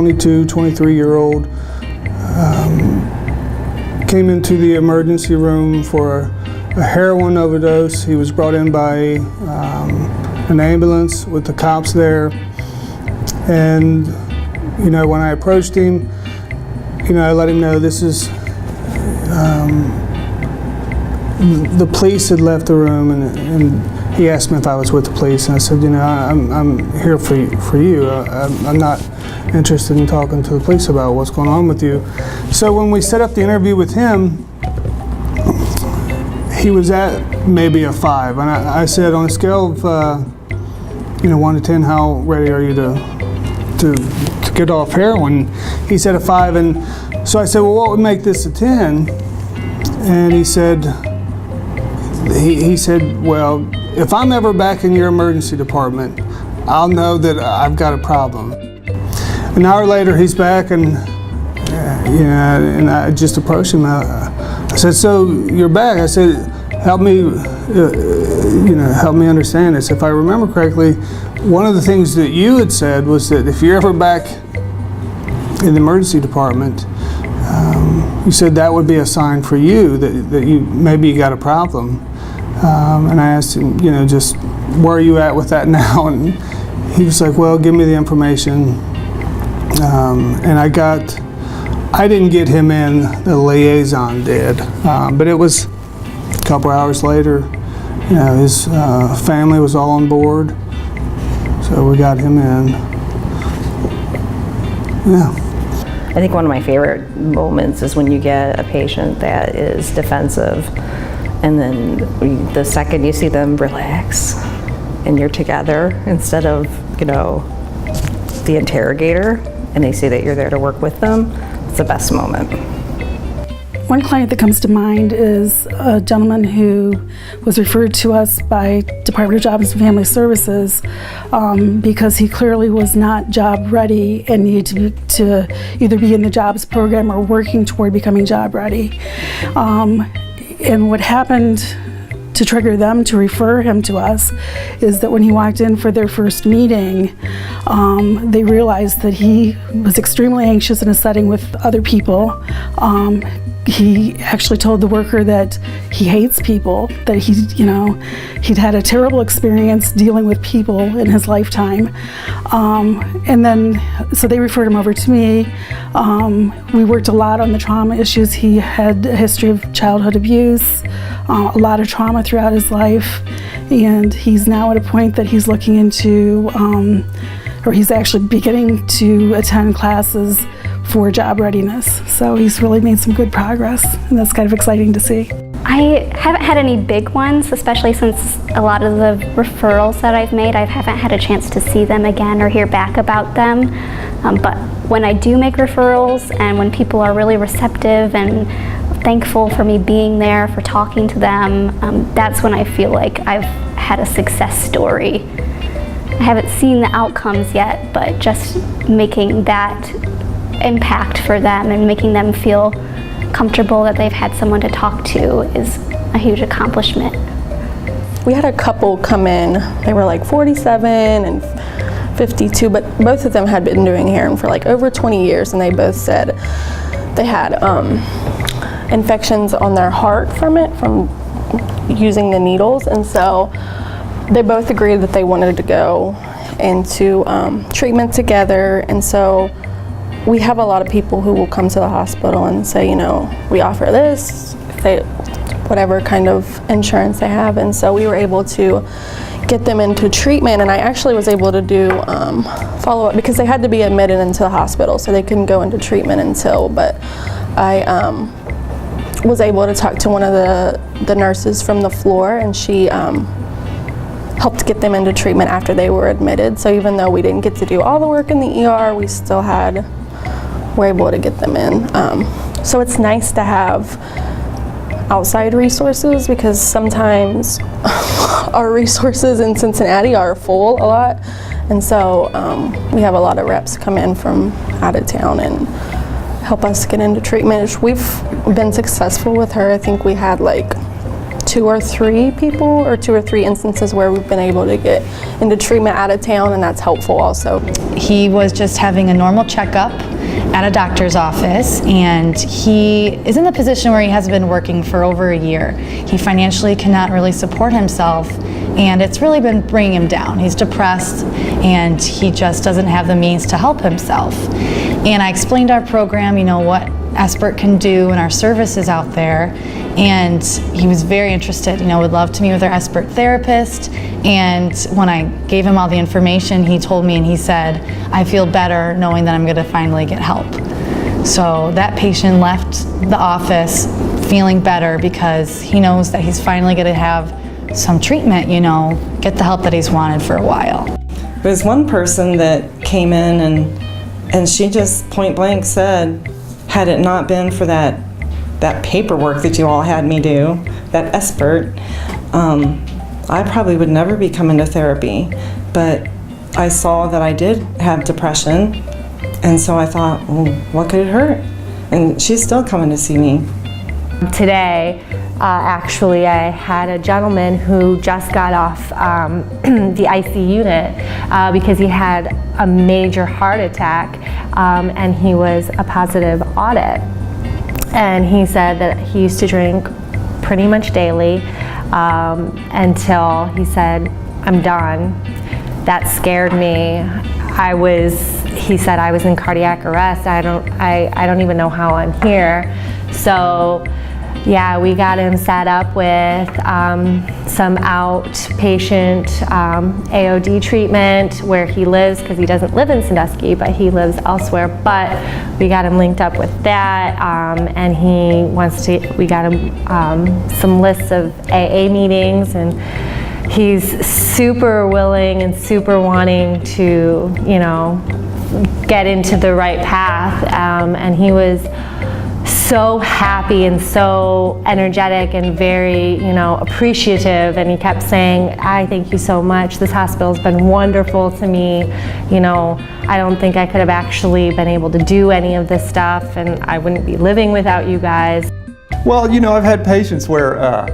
22, 23-year-old, came into the emergency room for a heroin overdose. He was brought in by an ambulance with the cops there. And, you know, when I approached him, you know, I let him know this is, the police had left the room, and he asked me if I was with the police, and I said, you know, I'm here for you. I'm not interested in talking to the police about what's going on with you. So when we set up the interview with him, he was at maybe a 5, and I said, on a scale of you know, 1 to 10, how ready are you to get off heroin? He said a 5, and so I said, well, what would make this a 10? And he said, well, if I'm ever back in your emergency department, I'll know that I've got a problem. An hour later, he's back, and you know, and I just approached him. I said, "So you're back?" I said, "Help me, you know, help me understand this. If I remember correctly, one of the things that you had said was that if you're ever back in the emergency department, you said that would be a sign for you that you maybe you got a problem." And I asked him, you know, just where are you at with that now? And he was like, well, give me the information. And I didn't get him in, the liaison did. But it was a couple hours later, you know, his family was all on board. So we got him in. Yeah. I think one of my favorite moments is when you get a patient that is defensive, and then the second you see them relax and you're together instead of, you know, the interrogator, and they say that you're there to work with them, it's the best moment. One client that comes to mind is a gentleman who was referred to us by Department of Jobs and Family Services because he clearly was not job ready and needed to either be in the jobs program or working toward becoming job ready. And what happened to trigger them to refer him to us is that when he walked in for their first meeting, they realized that he was extremely anxious in a setting with other people. He actually told the worker that he hates people, that he'd had a terrible experience dealing with people in his lifetime. And then, so they referred him over to me. We worked a lot on the trauma issues. He had a history of childhood abuse, a lot of trauma throughout his life, and he's now at a point that he's looking into, or he's actually beginning to attend classes for job readiness. So he's really made some good progress, and that's kind of exciting to see. I haven't had any big ones, especially since a lot of the referrals that I've made, I haven't had a chance to see them again or hear back about them. But when I do make referrals and when people are really receptive and thankful for me being there, for talking to them, that's when I feel like I've had a success story. I haven't seen the outcomes yet, but just making that impact for them and making them feel comfortable that they've had someone to talk to is a huge accomplishment. We had a couple come in. They were like 47 and 52, but both of them had been doing heroin for like over 20 years, and they both said they had infections on their heart from using the needles, and so they both agreed that they wanted to go into treatment together. And so we have a lot of people who will come to the hospital and say, you know, we offer this, whatever kind of insurance they have. And so we were able to get them into treatment, and I actually was able to do follow-up because they had to be admitted into the hospital, so they couldn't go into treatment until, but I was able to talk to one of the nurses from the floor, and she helped get them into treatment after they were admitted. So even though we didn't get to do all the work in the ER, we still were able to get them in. So it's nice to have outside resources, because sometimes our resources in Cincinnati are full a lot, and so we have a lot of reps come in from out of town and help us get into treatment. We've been successful with her. I think we had like 2 or 3 people or 2 or 3 instances where we've been able to get into treatment out of town, and that's helpful also. He was just having a normal checkup at a doctor's office, and he is in the position where he has been working for over a year. He financially cannot really support himself, and it's really been bringing him down. He's depressed, and he just doesn't have the means to help himself. And I explained our program, you know, what SBIRT can do and our services out there, and he was very interested, you know, would love to meet with our SBIRT therapist. And when I gave him all the information, he told me and he said, I feel better knowing that I'm going to finally get help. So that patient left the office feeling better because he knows that he's finally going to have some treatment, you know, get the help that he's wanted for a while. There was one person that came in and she just point blank said, had it not been for that paperwork that you all had me do, that SBIRT, I probably would never be coming to therapy. But I saw that I did have depression, and so I thought, well, what could it hurt? And she's still coming to see me. Today, actually, I had a gentleman who just got off the IC unit because he had a major heart attack, and he was a positive audit. And he said that he used to drink pretty much daily until he said, I'm done. That scared me. He said I was in cardiac arrest. I don't even know how I'm here. So yeah, we got him set up with some outpatient AOD treatment where he lives, because he doesn't live in Sandusky, but he lives elsewhere. But we got him linked up with that, and we got him some lists of AA meetings, and he's super willing and super wanting to, you know, get into the right path, and he was so happy and so energetic and very, you know, appreciative, and he kept saying, I thank you so much. This hospital's been wonderful to me. You know, I don't think I could have actually been able to do any of this stuff, and I wouldn't be living without you guys. Well, you know, I've had patients where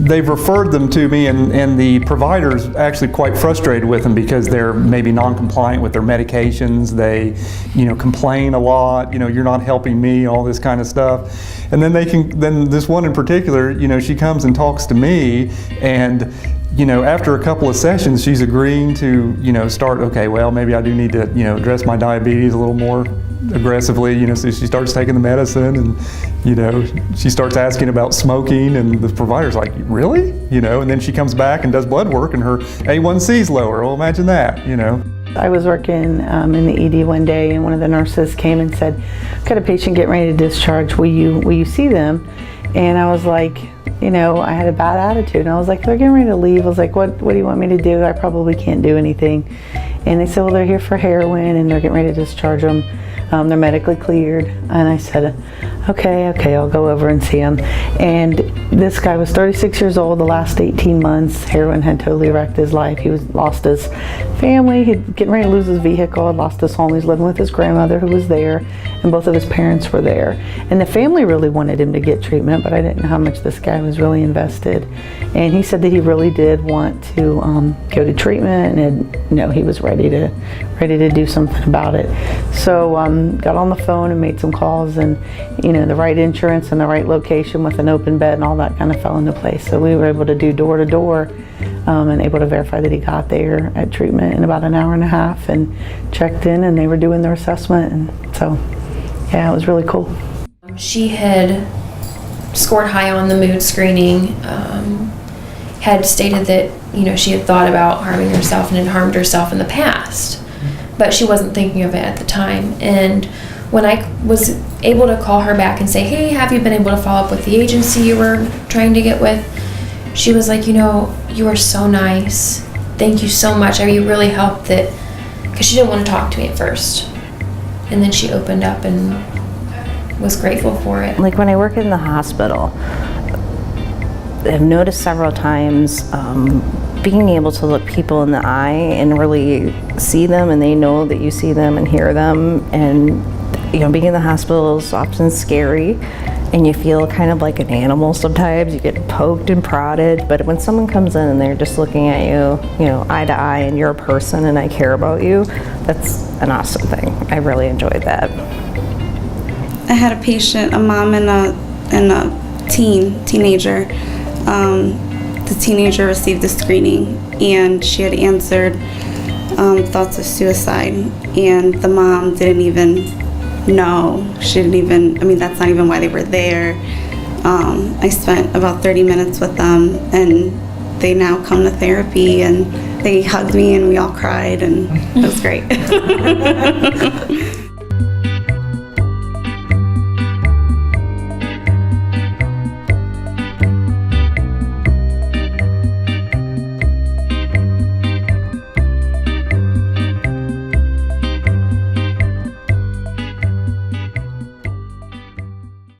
they've referred them to me, and the provider's actually quite frustrated with them because they're maybe non-compliant with their medications. They, you know, complain a lot, you know, you're not helping me, all this kind of stuff. And then then this one in particular, you know, she comes and talks to me, and you know, after a couple of sessions, she's agreeing to, you know, start, okay, well, maybe I do need to, you know, address my diabetes a little more aggressively, you know, so she starts taking the medicine, and, you know, she starts asking about smoking, and the provider's like, really? You know, and then she comes back and does blood work, and her A1C's lower. Well, imagine that, you know. I was working in the ED one day, and one of the nurses came and said, I've got a patient getting ready to discharge, will you see them? And I was like, you know, I had a bad attitude, and I was like, they're getting ready to leave. I was like, what do you want me to do? I probably can't do anything. And they said, well, they're here for heroin, and they're getting ready to discharge them. They're medically cleared. And I said, okay, I'll go over and see him. And this guy was 36 years old. The last 18 months, heroin had totally wrecked his life. He lost his family. He's getting ready to lose his vehicle. Had lost his home. He's living with his grandmother, who was there, and both of his parents were there. And the family really wanted him to get treatment, but I didn't know how much this guy was really invested. And he said that he really did want to go to treatment, and you know, he was ready to do something about it. So got on the phone and made some calls, and you know, the right insurance and the right location with an open bed and all that kind of fell into place. So we were able to do door to door and able to verify that he got there at treatment in about an hour and a half, and checked in, and they were doing their assessment. And so yeah, it was really cool. She had scored high on the mood screening, had stated that, you know, she had thought about harming herself and had harmed herself in the past, but she wasn't thinking of it at the time. And when I was able to call her back and say, hey, have you been able to follow up with the agency you were trying to get with? She was like, you know, you are so nice. Thank you so much. You really helped that, because she didn't want to talk to me at first. And then she opened up and was grateful for it. Like when I work in the hospital, I've noticed several times being able to look people in the eye and really see them, and they know that you see them and hear them, and being in the hospital is often scary, and you feel kind of like an animal sometimes. You get poked and prodded, but when someone comes in and they're just looking at you, eye to eye, and you're a person and I care about you, that's an awesome thing. I really enjoyed that. I had a patient, a mom and a teenager. The teenager received a screening, and she had answered thoughts of suicide, and the mom didn't even know. She didn't even, that's not even why they were there. I spent about 30 minutes with them, and they now come to therapy, and they hugged me and we all cried, and it was great.